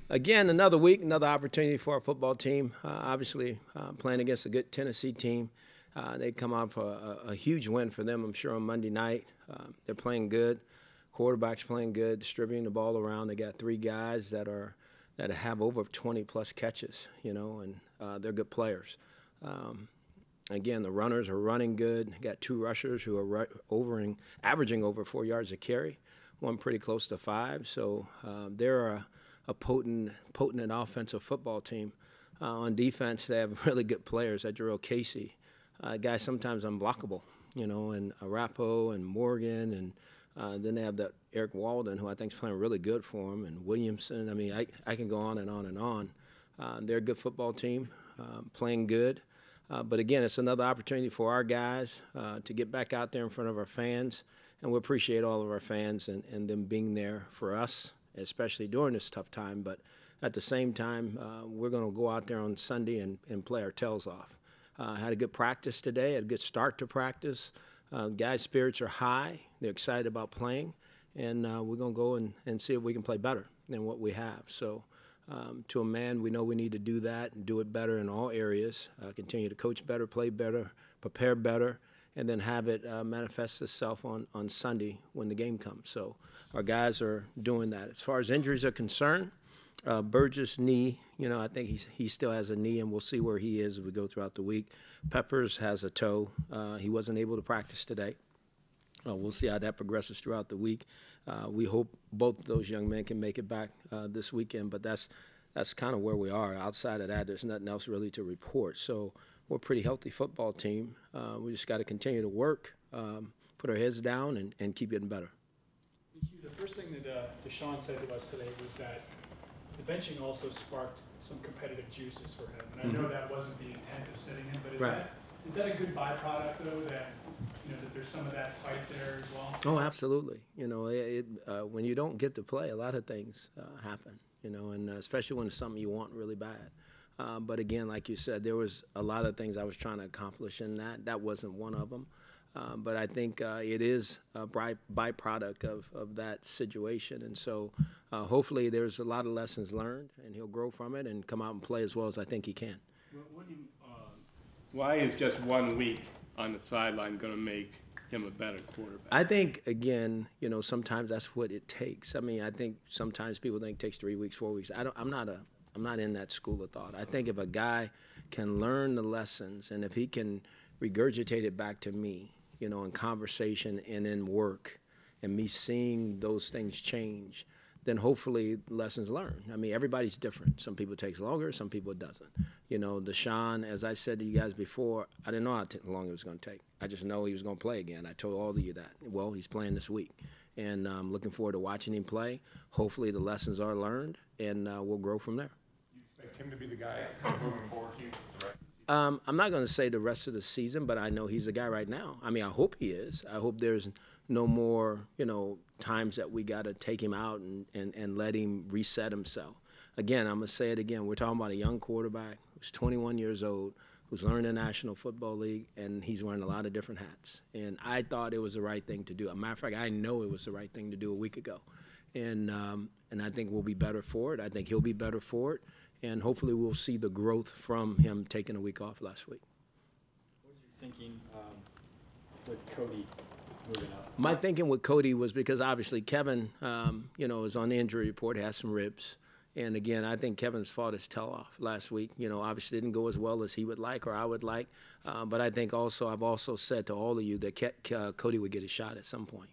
Again, another week, another opportunity for our football team. Obviously, playing against a good Tennessee team. They come out for a huge win for them, I'm sure, on Monday night. They're playing good. Quarterback's playing good, distributing the ball around. They got three guys that have over 20-plus catches, and they're good players. Again, the runners are running good. Got two rushers who are averaging over 4 yards a carry, one pretty close to 5. So they're a potent and offensive football team. On defense, they have really good players. That Jarrell Casey, guys sometimes unblockable, and Arapo and Morgan, and then they have that Eric Walden, who I think is playing really good for them, and Williamson. I mean, I can go on and on and on. They're a good football team, playing good. But again, it's another opportunity for our guys to get back out there in front of our fans, and we appreciate all of our fans and them being there for us, especially during this tough time. But at the same time, we're going to go out there on Sunday and play our tails off. Had a good practice today, had a good start to practice. Guys' spirits are high. They're excited about playing, and we're going to go and see if we can play better than what we have. So to a man, we know we need to do that and do it better in all areas, continue to coach better, play better, prepare better, and then have it manifest itself on Sunday when the game comes. So our guys are doing that. As far as injuries are concerned, Burgess' knee, I think he still has a knee, and we'll see where he is as we go throughout the week. Peppers has a toe. He wasn't able to practice today. We'll see how that progresses throughout the week. We hope both of those young men can make it back this weekend, but that's kind of where we are. Outside of that, there's nothing else really to report. So we're a pretty healthy football team. We just got to continue to work, put our heads down, and keep getting better. The first thing that Deshaun said to us today was that the benching also sparked some competitive juices for him. And I know that wasn't the intent of sitting him, but is that a good byproduct, though, that that there's some of that fight there as well? Oh, absolutely. When you don't get to play, a lot of things happen, and especially when it's something you want really bad. But again, like you said, there was a lot of things I was trying to accomplish in that. That wasn't one of them. But I think it is a byproduct of that situation. And so hopefully there's a lot of lessons learned, and he'll grow from it and come out and play as well as I think he can. Why is just 1 week on the sideline going to make him a better quarterback? I think, again, sometimes that's what it takes. I mean, I think sometimes people think it takes 3 weeks, 4 weeks. I'm not in that school of thought. I think if a guy can learn the lessons and if he can regurgitate it back to me, in conversation and in work, and me seeing those things change, then hopefully lessons learned. I mean, everybody's different. Some people it takes longer, some people it doesn't. Deshaun, as I said to you guys before, I didn't know how long it was going to take. I just know he was going to play again. I told all of you that. Well, he's playing this week, and I'm looking forward to watching him play. Hopefully the lessons are learned, and we'll grow from there. You expect him to be the guy moving forward, Hue, the rest? I'm not going to say the rest of the season, but I know he's the guy right now. I mean, I hope he is. I hope there's no more, times that we got to take him out and let him reset himself. Again, I'm going to say it again. We're talking about a young quarterback who's 21 years old, who's learned the National Football League, and he's wearing a lot of different hats. And I thought it was the right thing to do. As a matter of fact, I know it was the right thing to do a week ago. And I think we'll be better for it. I think he'll be better for it. And hopefully we'll see the growth from him taking a week off last week. What was your thinking with Cody moving up? My thinking with Cody was because obviously Kevin, is on the injury report, has some ribs. And again, I think Kevin's fought his tail off last week. Obviously didn't go as well as he would like or I would like. But I think I've also said to all of you that Cody would get a shot at some point.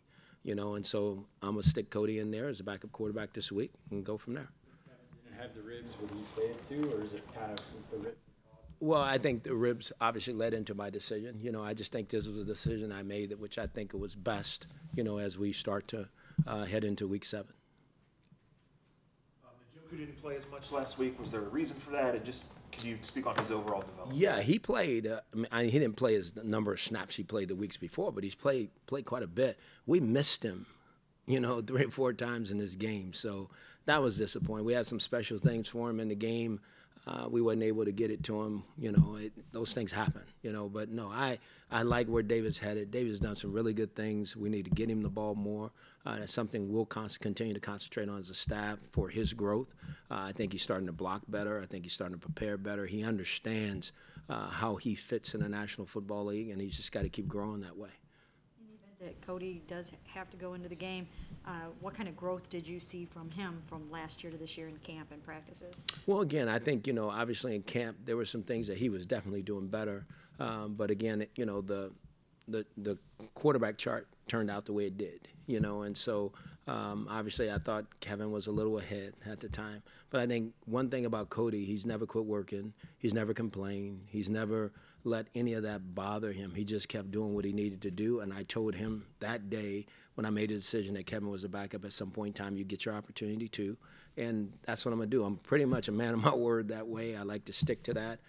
And so I'm going to stick Cody in there as a backup quarterback this week and go from there. Have the ribs, would you stay it too, or is it kind of the ribs? Well, I think the ribs obviously led into my decision. I just think this was a decision I made, which I think it was best, as we start to head into week 7. Njoku didn't play as much last week. Was there a reason for that? And just can you speak on his overall development? Yeah, he played. He didn't play the number of snaps he played the weeks before, but he's played quite a bit. We missed him, 3 or 4 times in this game. So that was disappointing. We had some special things for him in the game. we wasn't able to get it to him. Those things happen, But no, I like where David's headed. David's done some really good things. We need to get him the ball more. That's something we'll continue to concentrate on as a staff for his growth. I think he's starting to block better. I think he's starting to prepare better. He understands how he fits in the National Football League, and he's just got to keep growing that way. In the event that Cody does have to go into the game, what kind of growth did you see from him from last year to this year in camp and practices? Well, again, I think, obviously in camp there were some things that he was definitely doing better. But again, the quarterback chart turned out the way it did, and so obviously I thought Kevin was a little ahead at the time. But I think one thing about Cody, he's never quit working. He's never complained. He's never let any of that bother him. He just kept doing what he needed to do. And I told him that day when I made a decision that Kevin was a backup, at some point in time you get your opportunity too. And that's what I'm going to do. I'm pretty much a man of my word that way. I like to stick to that.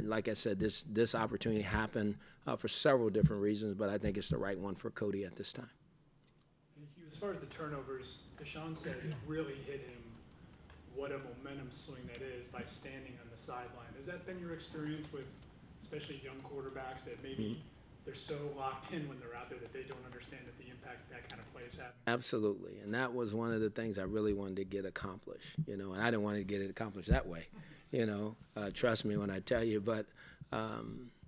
Like I said, this opportunity happened for several different reasons, but I think it's the right one for Cody at this time. As far as the turnovers, Deshaun said it really hit him what a momentum swing that is by standing on the sideline. Has that been your experience with especially young quarterbacks that maybe they're so locked in when they're out there that they don't understand that the impact that kind of play is having? Absolutely, and that was one of the things I really wanted to get accomplished, and I didn't want to get it accomplished that way, trust me when I tell you, but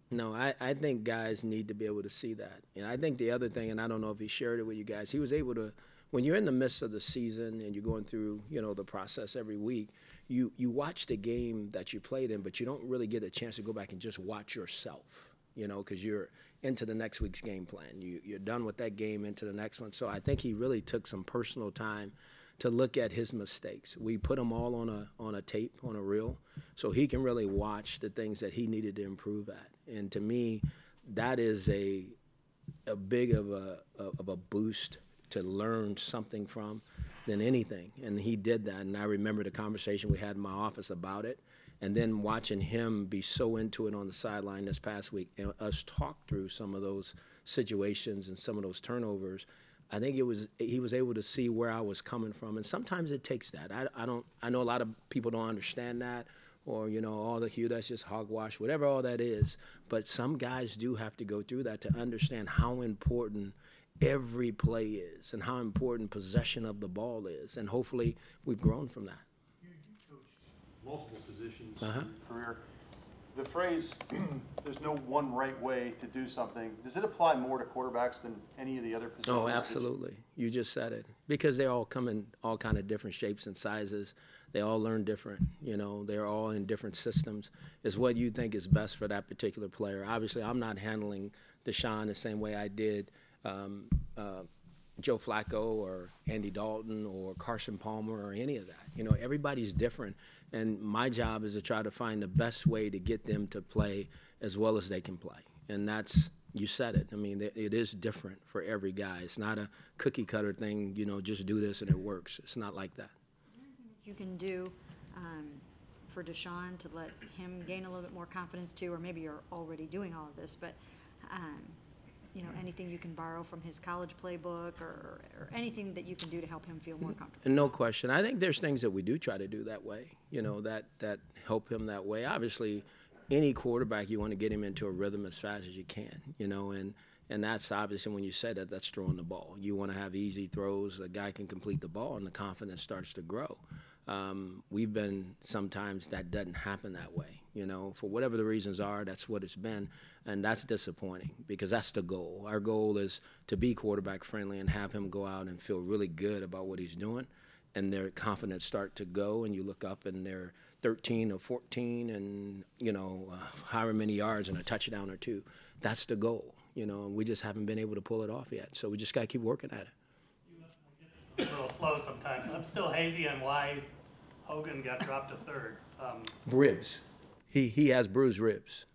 no, I think guys need to be able to see that. And I think the other thing, and I don't know if he shared it with you guys, he was able to, when you're in the midst of the season and you're going through, the process every week, you watch the game that you played in, but you don't really get a chance to go back and just watch yourself, because you're into the next week's game plan. You're done with that game, into the next one. So I think he really took some personal time to look at his mistakes. We put them all on a tape, on a reel, so he can really watch the things that he needed to improve at. And to me, that is a big of a boost to learn something from than anything. And he did that. And I remember the conversation we had in my office about it. And then watching him be so into it on the sideline this past week and us talk through some of those situations and some of those turnovers, I think he was able to see where I was coming from. And sometimes it takes that. I know a lot of people don't understand that, or, all the Hue, that's just hogwash, whatever all that is. But some guys do have to go through that to understand how important every play is and how important possession of the ball is. And hopefully we've grown from that. You coached multiple positions Uh-huh. in your career. The phrase, there's no one right way to do something, does it apply more to quarterbacks than any of the other positions? Oh, absolutely. You just said it. Because they all come in all kind of different shapes and sizes. They all learn different. They're all in different systems. It's what you think is best for that particular player. Obviously, I'm not handling Deshaun the same way I did Joe Flacco or Andy Dalton or Carson Palmer or any of that. Everybody's different. And my job is to try to find the best way to get them to play as well as they can play. And that's, you said it. I mean, it is different for every guy. It's not a cookie cutter thing, just do this and it works. It's not like that. You can do for Deshaun to let him gain a little bit more confidence too, or maybe you're already doing all of this, but anything you can borrow from his college playbook or anything that you can do to help him feel more comfortable? No question. I think there's things that we do try to do that way, that help him that way. Obviously, any quarterback, you want to get him into a rhythm as fast as you can, and that's obviously when you say that, that's throwing the ball. You want to have easy throws, a guy can complete the ball, and the confidence starts to grow. We've been, sometimes that doesn't happen that way, for whatever the reasons are, that's what it's been, and that's disappointing because that's the goal. Our goal is to be quarterback friendly and have him go out and feel really good about what he's doing, and their confidence start to go, and you look up and they're 13 or 14 and, however many yards and a touchdown or two. That's the goal, and we just haven't been able to pull it off yet, so we just got to keep working at it. A little slow sometimes. I'm still hazy on why Hogan got dropped to third. Ribs. He has bruised ribs.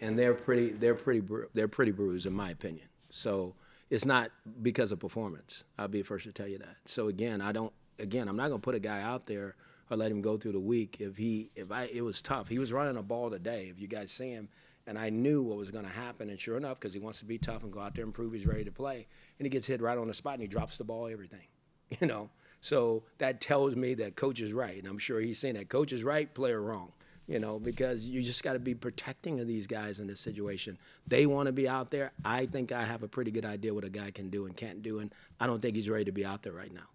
And they're pretty bruised in my opinion. So it's not because of performance. I'll be the first to tell you that. So again, I'm not going to put a guy out there or let him go through the week it was tough. He was running a ball today, if you guys see him, and I knew what was going to happen, and sure enough, because he wants to be tough and go out there and prove he's ready to play, and he gets hit right on the spot and he drops the ball, everything. So that tells me that coach is right, and I'm sure he's saying that coach is right, player wrong. you know, because you just got to be protecting of these guys in this situation. They want to be out there. I think I have a pretty good idea what a guy can do and can't do, and I don't think he's ready to be out there right now.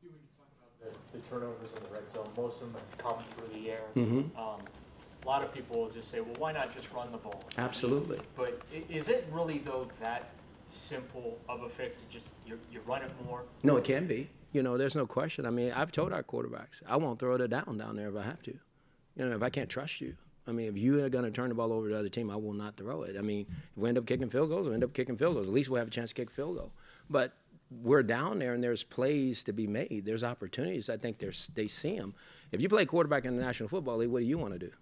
When you talk about the turnovers in the red zone, most of them have come through the air. A lot of people will just say, well, why not just run the ball? Absolutely. But is it really, though, that simple of a fix? Just you run it more? No, it can be. You know, there's no question. I mean, I've told our quarterbacks, I won't throw it down there if I have to. You know, if I can't trust you. I mean, if you are going to turn the ball over to the other team, I will not throw it. I mean, if we end up kicking field goals, we end up kicking field goals. At least we'll have a chance to kick field goal. But we're down there, and there's plays to be made. There's opportunities. I think they see them. If you play quarterback in the National Football League, what do you want to do? You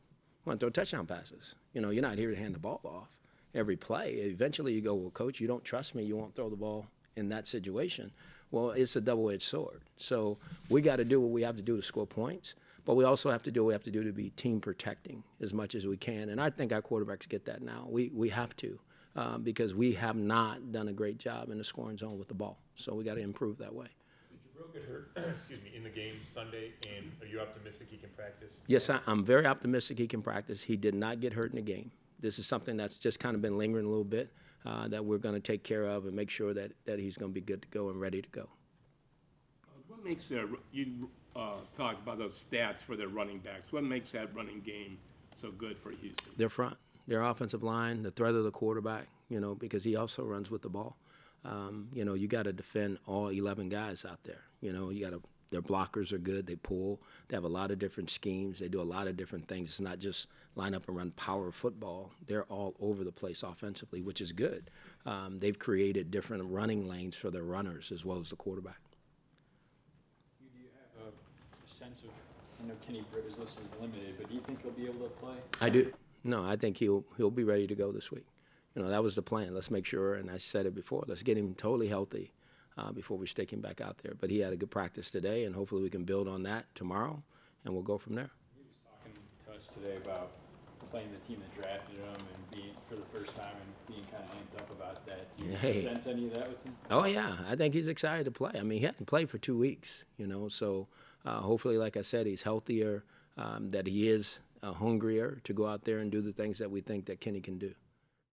want to throw touchdown passes. You know, you're not here to hand the ball off every play. Eventually you go, well, coach, you don't trust me. You won't throw the ball in that situation. Well, it's a double-edged sword. So we got to do what we have to do to score points, but we also have to do what we have to do to be team protecting as much as we can. And I think our quarterbacks get that now. We have to because we have not done a great job in the scoring zone with the ball. So we got to improve that way. Did Jabril get hurt, excuse me, in the game Sunday, and are you optimistic he can practice? Yes, I'm very optimistic he can practice. He did not get hurt in the game. This is something that's just kind of been lingering a little bit that we're going to take care of and make sure that he's going to be good to go and ready to go. What makes you talk about those stats for their running backs? What makes that running game so good for Houston? Their front, their offensive line, the threat of the quarterback, you know, because he also runs with the ball. You know, you got to defend all 11 guys out there. You know, their blockers are good. They pull. They have a lot of different schemes. They do a lot of different things. It's not just line up and run power football. They're all over the place offensively, which is good. They've created different running lanes for their runners as well as the quarterback. Do you have a sense of, I know Kenny Britt's list is limited, but do you think he'll be able to play? I do. No, I think he'll be ready to go this week. You know, that was the plan. Let's make sure, and I said it before, let's get him totally healthy before we stick him back out there. But he had a good practice today, and hopefully we can build on that tomorrow, and we'll go from there. He was talking to us today about playing the team that drafted him and being for the first time and being kind of amped up about that. Do you sense any of that with him? Oh, yeah. I think he's excited to play. I mean, he hasn't played for 2 weeks, you know, so hopefully, like I said, he's healthier, that he is hungrier to go out there and do the things that we think that Kenny can do.